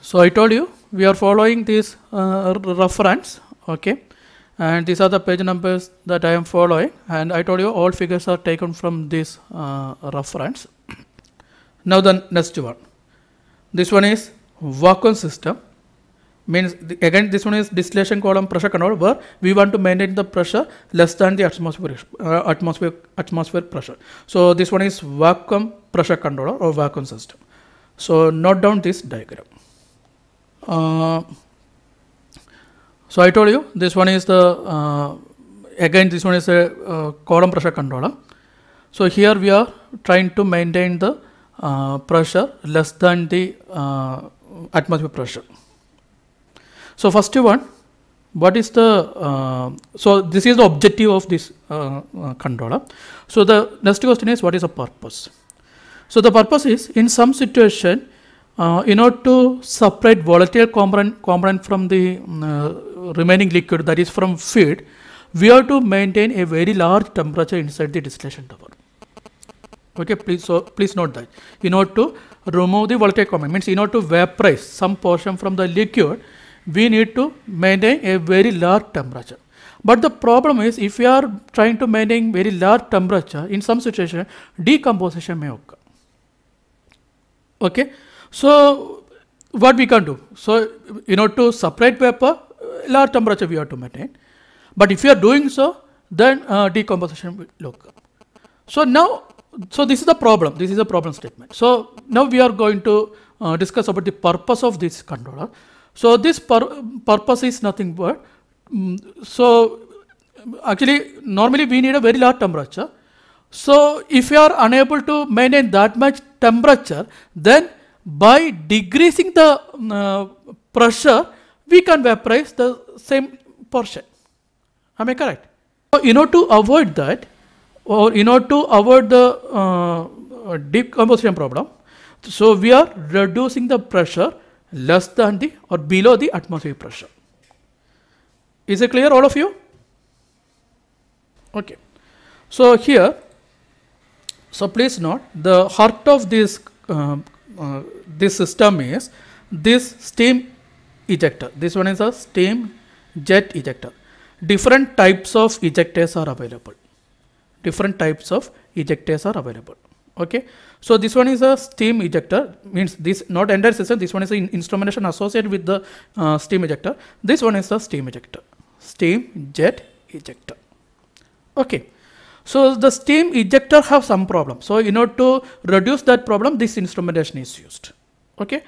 So I told you we are following this reference, okay, and these are the page numbers that I am following, and I told you all figures are taken from this reference. Now the next one, this one is vacuum system, means again this one is distillation column pressure control, where we want to maintain the pressure less than the atmospheric pressure. So this one is vacuum pressure controller or vacuum system. So note down this diagram. So I told you this one is the again this one is a column pressure controller. So here we are trying to maintain the pressure less than the atmospheric pressure. So first one, what is the so this is the objective of this controller. So the next question is, what is the purpose? So the purpose is, in some situation, in order to separate volatile component from the remaining liquid, that is from feed, we have to maintain a very large temperature inside the distillation tower. Okay, please note that in order to remove the volatile component, means in order to vaporize some portion from the liquid, we need to maintain a very large temperature. But the problem is, if we are trying to maintain very large temperature, in some situation decomposition may occur. Okay, so what we can do? So in order to separate vapor, large temperature we have to maintain. But if you are doing so, then decomposition will occur. So now, so this is the problem. This is a problem statement. So now we are going to discuss about the purpose of this controller. So this purpose is nothing but, so actually normally we need a very large temperature. So if you are unable to maintain that much temperature, then by decreasing the pressure, we can vaporize the same portion. Am I correct? So in order to avoid that, or in order to avoid the decomposition problem, so we are reducing the pressure less than the or below the atmospheric pressure. Is it clear, all of you? Okay. So here, so please note, the heart of this this system is this steam ejector. This one is a steam jet ejector. Different types of ejectors are available. Different types of ejectors are available. Okay, so this one is a steam ejector, means this not entire system, this one is an instrumentation associated with the steam ejector. This one is the steam ejector, steam jet ejector. Okay, so the steam ejector have some problem. So in order to reduce that problem, this instrumentation is used. Okay,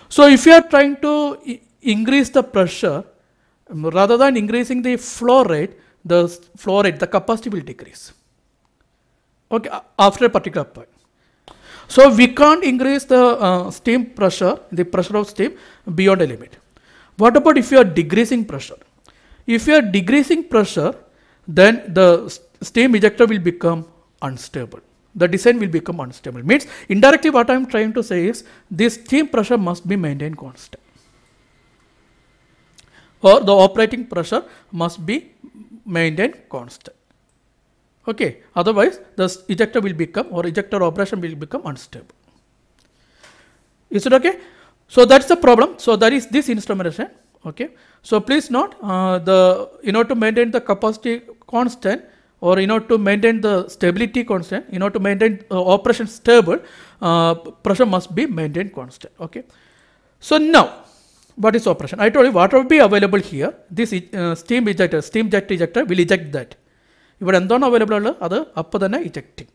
so if you are trying to increase the pressure, rather than increasing the flow rate, the capacity will decrease. Okay, after a particular point. So we can't increase the steam pressure, the pressure of steam beyond a limit. What about if you are decreasing pressure? If you are decreasing pressure, then the steam ejector will become unstable. The design will become unstable. Means indirectly what I am trying to say is, this steam pressure must be maintained constant, or the operating pressure must be maintained constant. Okay, otherwise the ejector will become, or ejector operation will become unstable. Is it okay? So that's the problem. So that is this instrumentation. Okay, so please note, in order to maintain the capacity constant, or in order to maintain the stability constant, in order to maintain operation stable, pressure must be maintained constant. Okay, so now what is operation? I told you what will be available here. This steam jet ejector will eject that. If it is available, that's ejecting.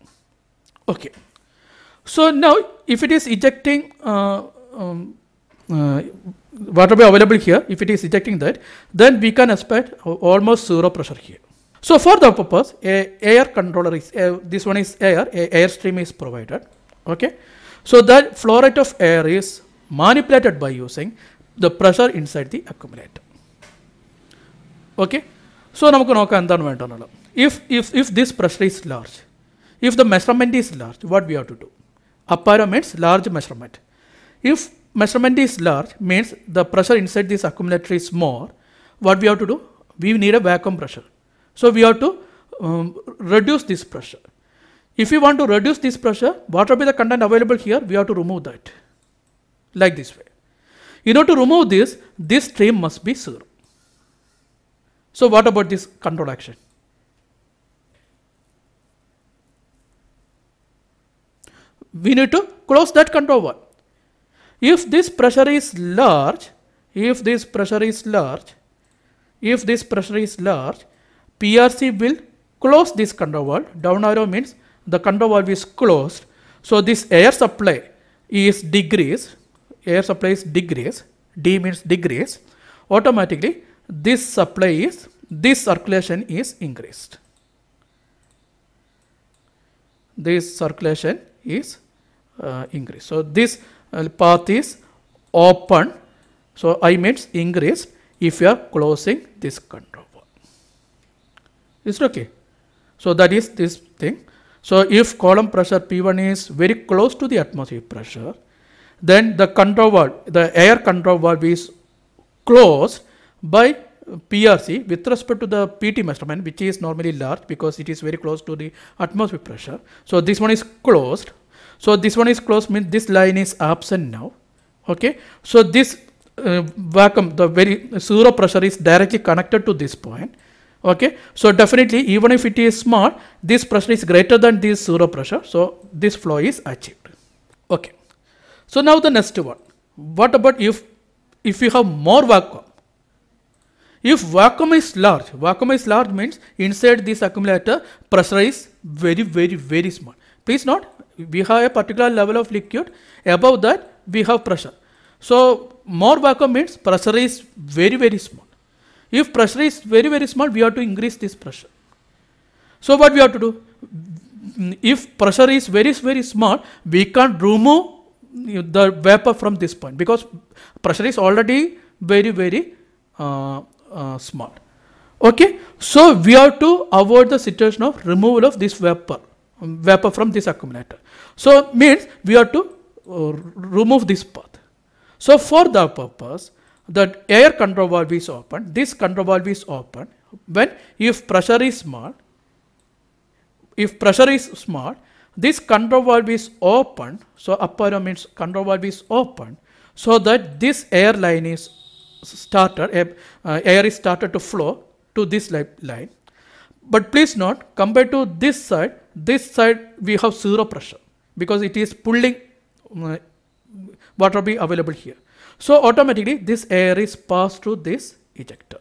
Okay. So now if it is ejecting what will be available here, if it is ejecting that, then we can expect almost zero pressure here. So for the purpose, a air controller is, this one is air, air stream is provided. Okay. So that flow rate of air is manipulated by using the pressure inside the accumulator. Okay. So if this pressure is large, if the measurement is large, what we have to do? Appara means large measurement. If measurement is large, means the pressure inside this accumulator is more. What we have to do? We need a vacuum pressure. So we have to reduce this pressure. If we want to reduce this pressure, what will be the content available here? We have to remove that, like this way. In order to remove this stream must be 0. So what about this control action? We need to close that control valve. If this pressure is large, PRC will close this control valve. Down arrow means the control valve is closed. So this air supply is decreased. Air supply is decreased. D means decrease. Automatically this circulation is increased. This circulation is increased. So this path is open. So I means increased if you are closing this control valve. Is it okay? So that is this thing. So if column pressure P1 is very close to the atmospheric pressure, then the control valve, the air control valve is closed by PRC with respect to the PT measurement, which is normally large because it is very close to the atmospheric pressure. So this one is closed. So this one is closed means this line is absent now. Okay. So this vacuum, the very 0 pressure is directly connected to this point. Okay. So definitely even if it is small, this pressure is greater than this 0 pressure. So this flow is achieved. Okay. So now the next one. What about if you have more vacuum? If vacuum is large means inside this accumulator pressure is very small. Please note, we have a particular level of liquid, above that we have pressure. So more vacuum means pressure is very small. If pressure is very small, we have to increase this pressure. So what we have to do? If pressure is very small, we can't remove the vapor from this point because pressure is already very small. Okay, so we have to avoid the situation of removal of this vapor from this accumulator. So means we have to remove this path. So for the purpose, the air control valve is open. This control valve is open when if pressure is small. This control valve is open. So up arrow means control valve is open, so that this air line is started. Air is started to flow to this line. But please note, compared to this side we have 0 pressure because it is pulling water be available here. So automatically this air is passed through this ejector.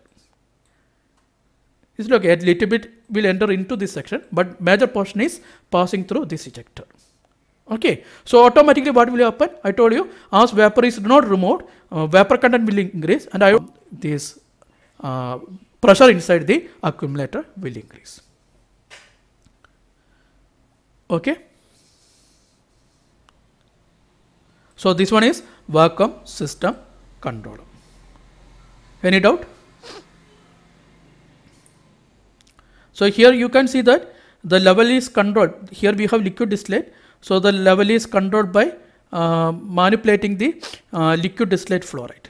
Is it okay? A little bit will enter into this section, but major portion is passing through this ejector. Okay. So automatically what will happen? I told you, as vapor is not removed, vapor content will increase, and this pressure inside the accumulator will increase. Okay. So this one is vacuum system controller. Any doubt? So here you can see that the level is controlled. Here we have liquid distillate. So the level is controlled by manipulating the liquid distillate flow rate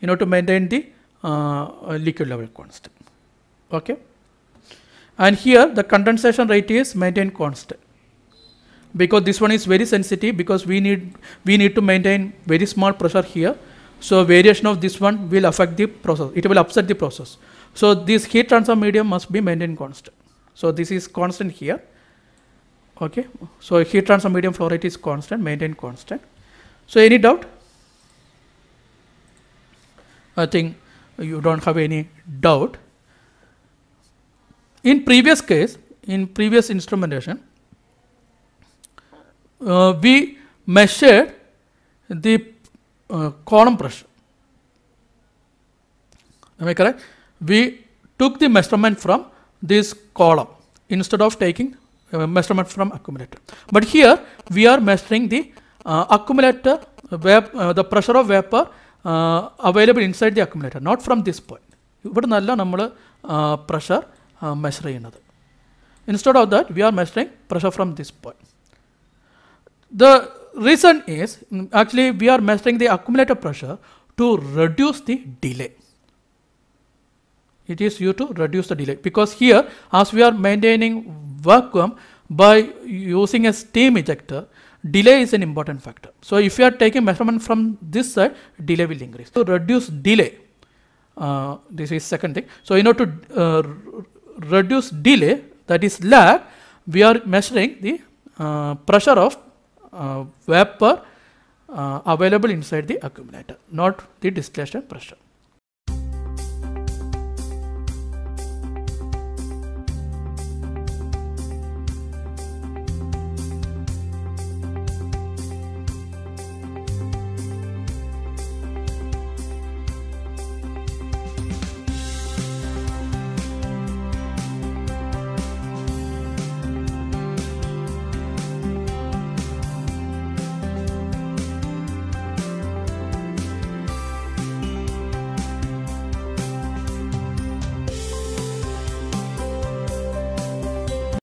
in order to maintain the liquid level constant. Okay. And here the condensation rate is maintained constant because this one is very sensitive because we need to maintain very small pressure here. So variation of this one will affect the process. It will upset the process. So this heat transfer medium must be maintained constant. So this is constant here. Okay. So heat transfer medium flow rate is constant, maintained constant. So any doubt? I think you don't have any doubt. In previous case, in previous instrumentation, we measured the column pressure. Am I correct? We took the measurement from this column instead of taking measurement from accumulator. But here we are measuring the accumulator, the pressure of vapor available inside the accumulator, not from this point. Pressure measure. Instead of that, we are measuring pressure from this point. The reason is actually we are measuring the accumulator pressure to reduce the delay. It is used to reduce the delay because here, as we are maintaining vacuum by using a steam ejector, delay is an important factor. So if you are taking measurement from this side, delay will increase. To reduce delay, this is second thing. So in order to reduce delay, that is lag, we are measuring the pressure of vapor available inside the accumulator, not the distillation pressure.